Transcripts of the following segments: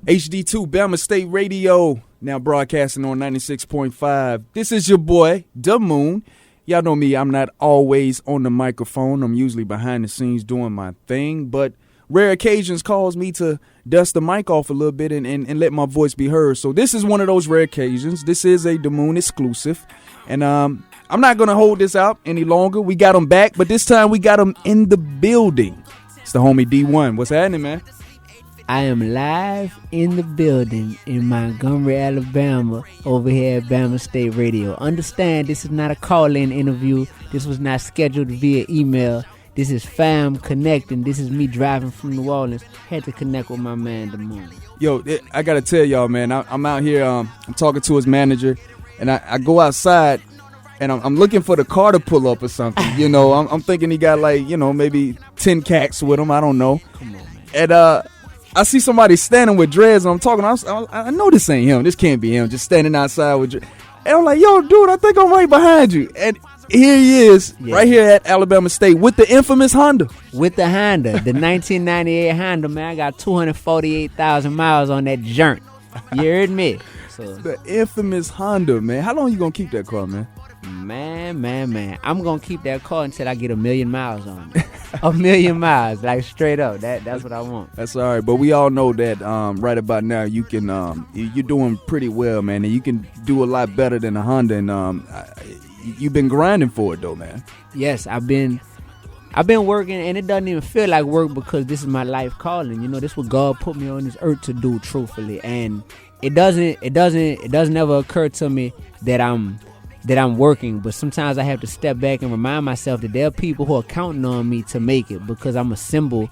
HD2 Bama State Radio, now broadcasting on 96.5. This is your boy, DaMoon. Y'all know me, I'm not always on the microphone. I'm usually behind the scenes doing my thing, but rare occasions cause me to dust the mic off a little bit and let my voice be heard. So this is one of those rare occasions. This is a DaMoon exclusive, and I'm not going to hold this out any longer. We got him back, but this time we got him in the building. It's the homie D1. What's happening, man? I am live in the building in Montgomery, Alabama, over here at Bama State Radio. Understand, this is not a call-in interview. This was not scheduled via email. This is fam connecting. This is me driving from New Orleans. Had to connect with my man, DaMoon. Yo, I got to tell y'all, man, I'm out here, I'm talking to his manager, and I go outside, and I'm looking for the car to pull up or something. You know, I'm thinking he got like, you know, maybe 10 cats with him. I don't know. Come on, man. And I see somebody standing with dreads, and I'm talking. I know this ain't him. This can't be him. Just standing outside with dreads. And I'm like, yo, dude, I think I'm right behind you. And here he is, right here at Alabama State with the infamous Honda. With the Honda, the 1998 Honda, man. I got 248,000 miles on that joint. You heard me? So, the infamous Honda, man. How long you gonna keep that car, man? Man. I'm going to keep that car until I get 1 million miles on it. 1 million miles, like straight up. That's what I want. That's all right. But we all know that right about now you can, you're doing pretty well, man. And you can do a lot better than a Honda. And you've been grinding for it, though, man. Yes, I've been working, and it doesn't even feel like work because this is my life calling. You know, this is what God put me on this earth to do, truthfully. And it doesn't ever occur to me that I'm working, but sometimes I have to step back and remind myself that there are people who are counting on me to make it, because I'm a symbol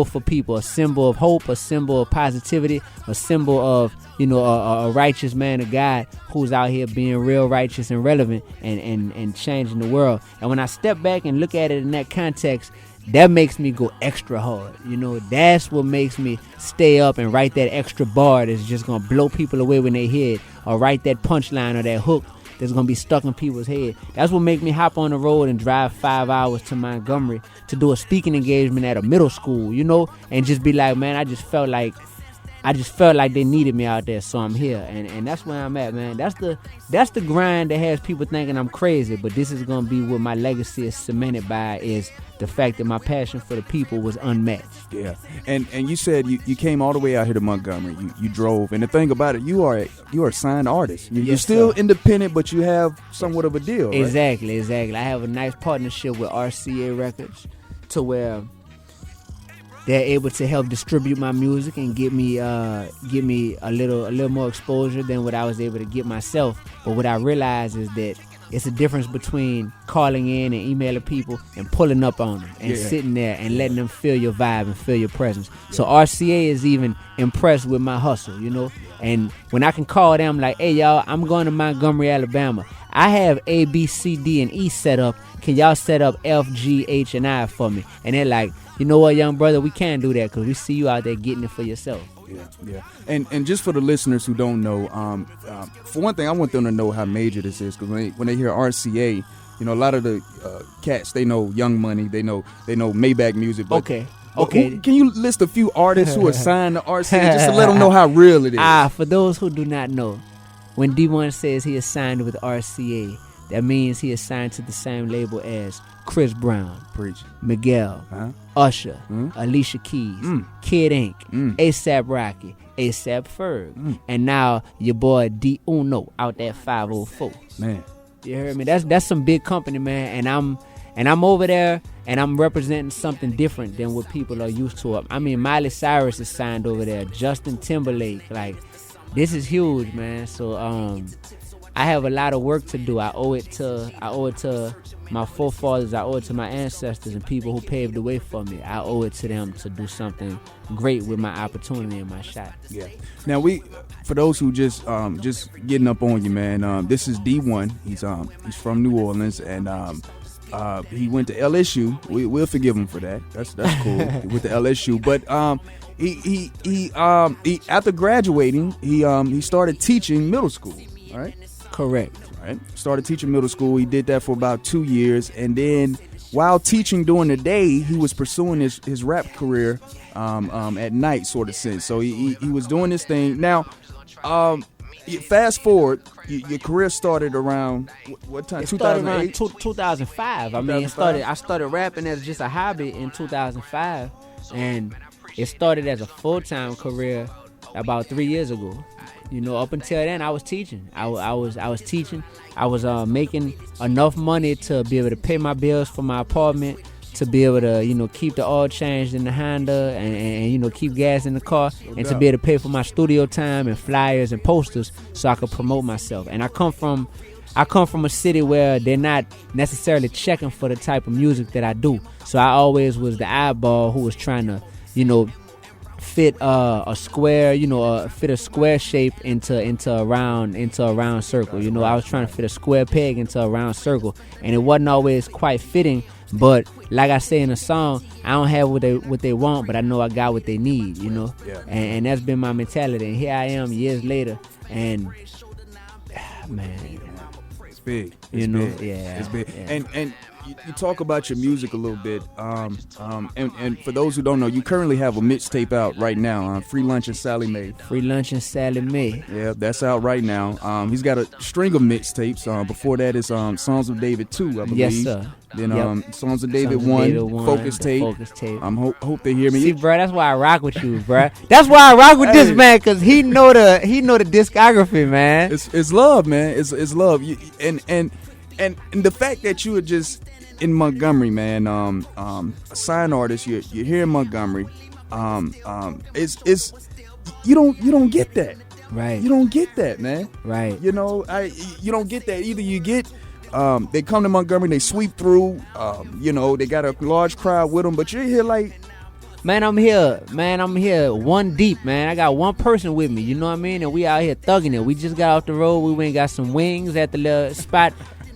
for people, a symbol of hope, a symbol of positivity, a symbol of, you know, a righteous man of God who's out here being real righteous and relevant and changing the world. And when I step back and look at it in that context, that makes me go extra hard. You know, that's what makes me stay up and write that extra bar that's just gonna blow people away when they hear it, or write that punchline or that hook that's going to be stuck in people's head. That's what make me hop on the road and drive 5 hours to Montgomery to do a speaking engagement at a middle school, you know, and just be like, man, I just felt like they needed me out there, so I'm here. And that's where I'm at, man. That's the grind that has people thinking I'm crazy, but this is going to be what my legacy is cemented by, is the fact that my passion for the people was unmatched. Yeah. And you said you came all the way out here to Montgomery. You drove. And the thing about it, you are a signed artist. You're still independent, but you have somewhat of a deal, right? Exactly. I have a nice partnership with RCA Records to where they're able to help distribute my music and give me a little more exposure than what I was able to get myself. But what I realize is that it's a difference between calling in and emailing people and pulling up on them and sitting there and letting them feel your vibe and feel your presence. Yeah. So RCA is even impressed with my hustle, you know. And when I can call them like, hey, y'all, I'm going to Montgomery, Alabama. I have A, B, C, D, and E set up. Can y'all set up F, G, H, and I for me? And they're like, you know what, young brother, we can't do that because we see you out there getting it for yourself. Yeah. And just for the listeners who don't know, for one thing, I want them to know how major this is, because when they hear RCA, you know, a lot of the cats, they know Young Money, they know Maybach Music. But, okay. Can you list a few artists who are signed to RCA just to let them know how real it is? For those who do not know, when D1 says he is signed with RCA, that means he is signed to the same label as Chris Brown, Miguel, Usher, Alicia Keys, Kid Ink, ASAP Rocky, ASAP Ferg, and now your boy D Uno out there 504. Man, you heard me? That's some big company, man. And I'm over there and I'm representing something different than what people are used to. I mean, Miley Cyrus is signed over there, Justin Timberlake. Like, this is huge, man. So I have a lot of work to do. I owe it to my forefathers. I owe it to my ancestors and people who paved the way for me. I owe it to them to do something great with my opportunity and my shot. Yeah. Now for those who just getting up on you, man. This is D1. He's from New Orleans, and he went to LSU. We'll forgive him for that. That's cool with the LSU. But he after graduating, he started teaching middle school. All right. Correct. Right. Started teaching middle school. He did that for about 2 years, and then while teaching during the day, he was pursuing his rap career at night, sort of sense. So he was doing this thing. Now, fast forward, your career started around what time? 2008? 2005. I mean, I started rapping as just a hobby in 2005, and it started as a full-time career about 3 years ago. You know, up until then, I was teaching. I was teaching. I was making enough money to be able to pay my bills for my apartment, to be able to, you know, keep the oil changed in the Honda and you know, keep gas in the car, and to be able to pay for my studio time and flyers and posters so I could promote myself. And I come from a city where they're not necessarily checking for the type of music that I do. So I always was the eyeball who was trying to, you know, fit a square, you know, fit a square shape into a round circle. You know, I was trying to fit a square peg into a round circle, and it wasn't always quite fitting. But like I say in the song, I don't have what they want, but I know I got what they need. You know, and that's been my mentality. And here I am years later, and man, it's big. You know, big. Yeah, it's big. Yeah. And you talk about your music a little bit, and for those who don't know, you currently have a mixtape out right now, Free Lunch and Sally Mae. Free Lunch and Sally Mae. Yeah, that's out right now. He's got a string of mixtapes. Before that is Songs of David 2, I believe. Yes, sir. Then Songs of David 1, Focus Tape. Hope they hear me. See, bro, that's why I rock with you, bro. That's why I rock with this man, cause he know the discography, man. It's love, man. It's love. And the fact that you are just in Montgomery, man, a sign artist, you're here in Montgomery. It's you don't get that. Right. You don't get that, man. Right. You know, you don't get that. Either you get they come to Montgomery, they sweep through, you know, they got a large crowd with them, but you're here like, man, I'm here one deep, man. I got one person with me, you know what I mean? And we out here thugging it. We just got off the road. We went and got some wings at the little spot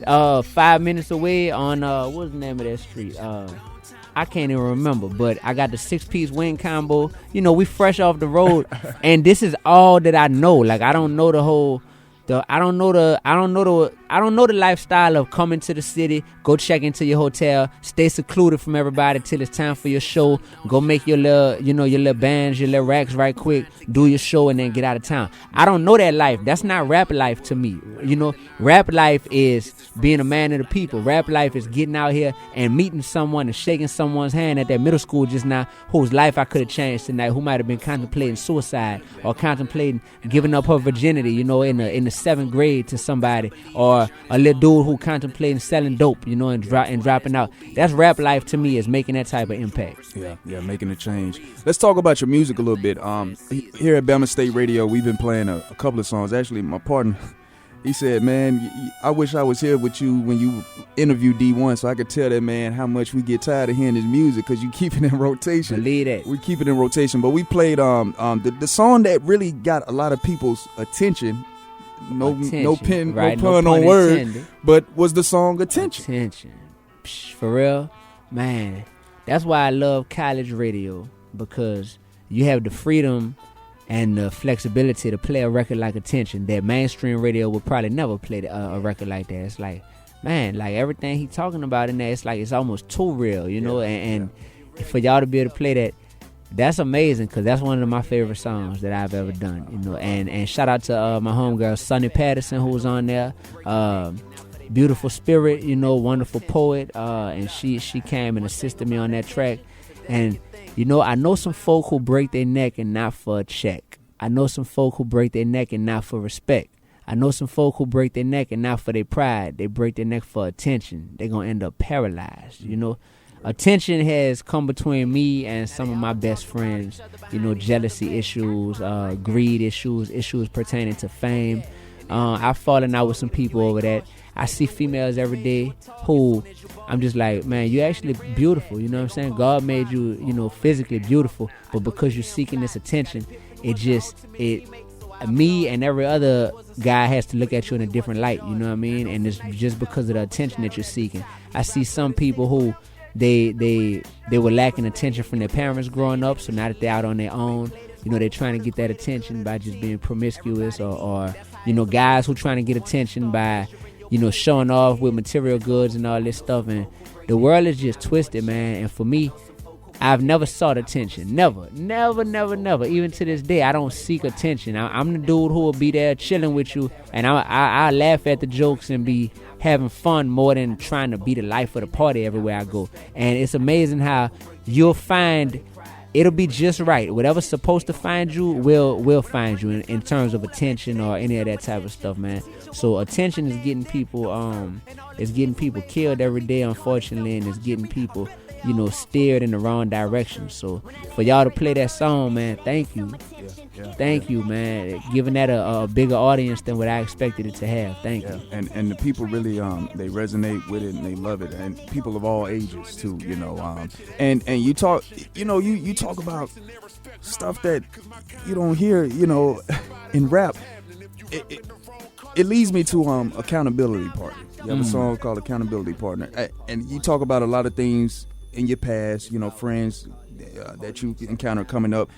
5 minutes away on what's the name of that street? I can't even remember, but I got the 6-piece wing combo. You know, we fresh off the road, and this is all that I know. Like, I don't know I don't know the lifestyle of coming to the city, go check into your hotel, stay secluded from everybody till it's time for your show, go make your little bands, your little racks right quick, do your show, and then get out of town. I don't know that life. That's not rap life to me. You know, rap life is being a man of the people. Rap life is getting out here and meeting someone and shaking someone's hand at that middle school just now whose life I could have changed tonight, who might have been contemplating suicide or contemplating giving up her virginity, you know, in the 7th grade to somebody, or a little dude who contemplating selling dope, you know, and dropping out. That's rap life to me, is making that type of impact. Yeah, making a change. Let's talk about your music a little bit. Here at Bama State Radio, we've been playing a couple of songs. Actually, my partner, he said, man, I wish I was here with you when you interviewed D1 so I could tell that man how much we get tired of hearing his music, because you keep it in rotation. Believe that. We keep it in rotation. But we played the song that really got a lot of people's attention. No pun on word, intended. But was the song Attention. Psh, for real, man. That's why I love college radio, because you have the freedom and the flexibility to play a record like Attention that mainstream radio would probably never play a record like that. It's like, man, like everything he talking about in there, it's like it's almost too real, you know. And for y'all to be able to play that, that's amazing, because that's one of my favorite songs that I've ever done, you know. And shout out to my homegirl Sonny Patterson, who was on there. Beautiful spirit, you know, wonderful poet, and she came and assisted me on that track. And you know, I know some folk who break their neck and not for a check. I know some folk who break their neck and not for respect. I know some folk who break their neck and not for their pride. They break their neck for attention. They're gonna end up paralyzed, you know. Attention has come between me and some of my best friends, you know, jealousy issues, greed issues pertaining to fame. I've fallen out with some people over that. I see females every day who I'm just like, man, you're actually beautiful, you know what I'm saying? God made you, you know, physically beautiful, but because you're seeking this attention, me and every other guy has to look at you in a different light, you know what I mean? And it's just because of the attention that you're seeking. I see some people who they were lacking attention from their parents growing up, so now that they're out on their own, you know, they're trying to get that attention by just being promiscuous, or you know, guys who trying to get attention by showing off with material goods and all this stuff. And the world is just twisted, man. And for me, I've never sought attention. Never. Even to this day, I don't seek attention. I'm the dude who will be there chilling with you, and I laugh at the jokes and be having fun more than trying to be the life of the party everywhere I go. And it's amazing how you'll find it'll be just right. Whatever's supposed to find you will find you in terms of attention or any of that type of stuff, man. So attention is getting people killed every day, unfortunately, and it's getting people steered in the wrong direction. So for y'all to play that song, man, thank you. Thank you, man. Giving that a bigger audience than what I expected it to have. Thank you. And the people really they resonate with it and they love it, and people of all ages too, and you talk you talk about stuff that you don't hear, in rap. It leads me to Accountability Partner. You have a song called Accountability Partner, and you talk about a lot of things in your past, friends that you encounter coming up.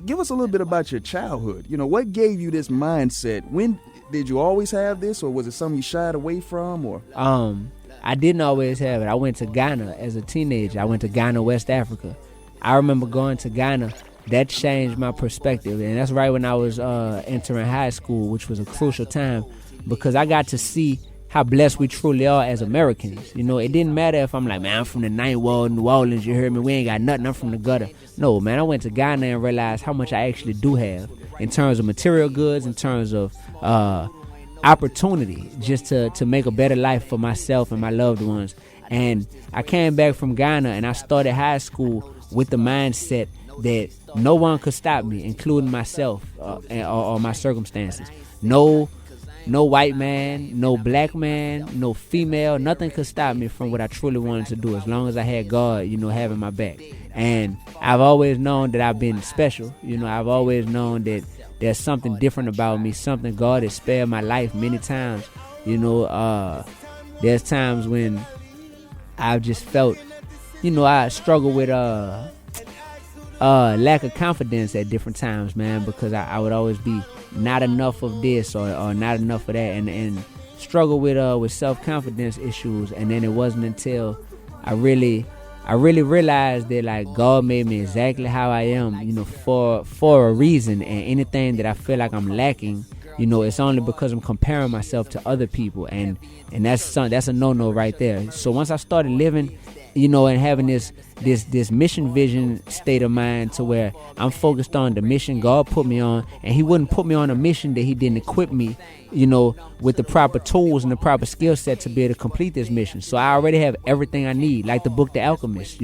Give us a little bit about your childhood. What gave you this mindset? When did you always have this, or was it something you shied away from? Or I didn't always have it. I went to Ghana as a teenager. I went to Ghana, West Africa. I remember going to Ghana. That changed my perspective, and that's right when I was entering high school, which was a crucial time because I got to see how blessed we truly are as Americans. It didn't matter if I'm like, man, I'm from the Ninth Ward, New Orleans, you heard me, we ain't got nothing, I'm from the gutter. No, man, I went to Ghana and realized how much I actually do have in terms of material goods, in terms of opportunity, just to make a better life for myself and my loved ones. And I came back from Ghana and I started high school with the mindset that no one could stop me, including myself or my circumstances. No white man, no black man, no female, nothing could stop me from what I truly wanted to do as long as I had God, having my back. And I've always known that I've been special. I've always known that there's something different about me, something God has spared my life many times. There's times when I've just felt, I struggle with lack of confidence at different times, man, because I would always be not enough of this or not enough of that, and struggle with self-confidence issues. And then it wasn't until I really realized that like God made me exactly how I am, for a reason, and anything that I feel like I'm lacking, it's only because I'm comparing myself to other people, and that's a no-no right there. So once I started living and having this mission vision state of mind to where I'm focused on the mission God put me on, and he wouldn't put me on a mission that he didn't equip me, with the proper tools and the proper skill set to be able to complete this mission. So I already have everything I need, like the book The Alchemist.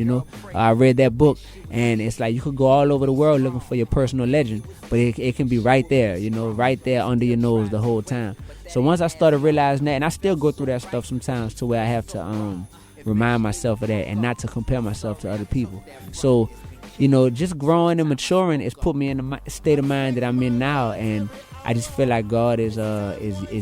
I read that book, and it's like you could go all over the world looking for your personal legend, but it can be right there, right there under your nose the whole time. So once I started realizing that, and I still go through that stuff sometimes to where I have to remind myself of that and not to compare myself to other people. So, just growing and maturing has put me in the state of mind that I'm in now, and I just feel like God is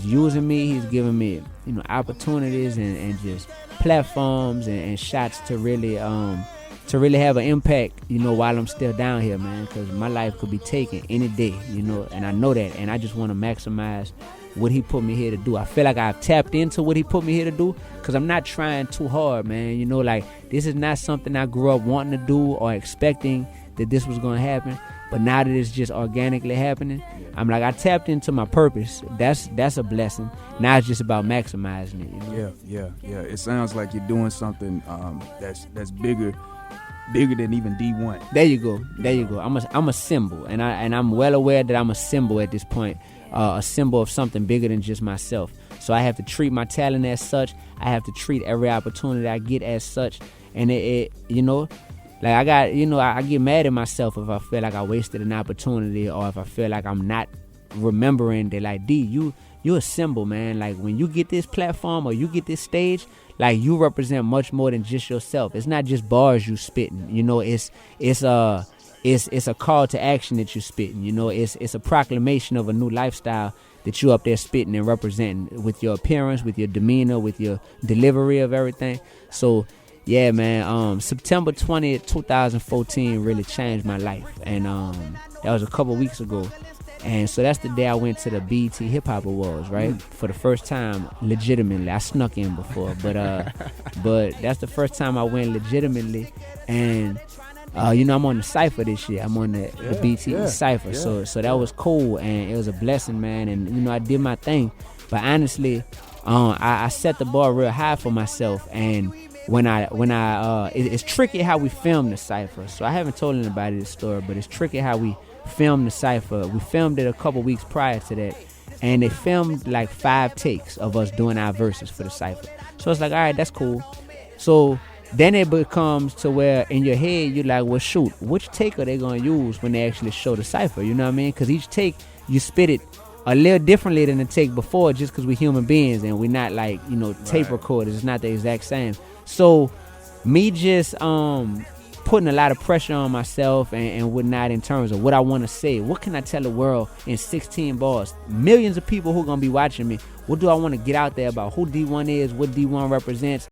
using me. He's giving me, opportunities and just platforms and shots to really have an impact, while I'm still down here, man, because my life could be taken any day, and I know that, and I just want to maximize what he put me here to do. I feel like I've tapped into what he put me here to do because I'm not trying too hard, man. Like this is not something I grew up wanting to do or expecting that this was going to happen. But now that it's just organically happening, I'm like, I tapped into my purpose. That's a blessing. Now it's just about maximizing it. Yeah. It sounds like you're doing something that's bigger than even D1. There you go. I'm a symbol, and I'm well aware that I'm a symbol at this point. A symbol of something bigger than just myself. So I have to treat my talent as such. I have to treat every opportunity I get as such. And I get mad at myself if I feel like I wasted an opportunity, or if I feel like I'm not remembering that, like, D, you're a symbol, man. Like when you get this platform or you get this stage, like you represent much more than just yourself. It's not just bars you spitting. It's a call to action that you're spitting. It's a proclamation of a new lifestyle that you up there spitting and representing with your appearance, with your demeanor, with your delivery of everything. So, yeah, man, September 20th, 2014 really changed my life. And that was a couple weeks ago. And so that's the day I went to the BET Hip Hop Awards, right? For the first time, legitimately. I snuck in before, but that's the first time I went legitimately. And you know, I'm on the Cypher this year. I'm on the BET Cypher. Yeah. So that was cool, and it was a blessing, man. And you know, I did my thing. But honestly, I set the bar real high for myself. And it's tricky how we filmed the Cypher. So I haven't told anybody this story, but it's tricky how we filmed the Cypher. We filmed it a couple weeks prior to that, and they filmed like 5 takes of us doing our verses for the Cypher. So it's like, all right, that's cool. So then it becomes to where in your head you're like, well, shoot, which take are they gonna use when they actually show the Cypher? You know what I mean? Because each take you spit it a little differently than the take before, just because we're human beings and we're not like, you know, tape recorders. It's not the exact same. So me just putting a lot of pressure on myself and whatnot in terms of what I want to say. What can I tell the world in 16 bars? Millions of people who are going to be watching me. What do I want to get out there about who D1 is, what D1 represents?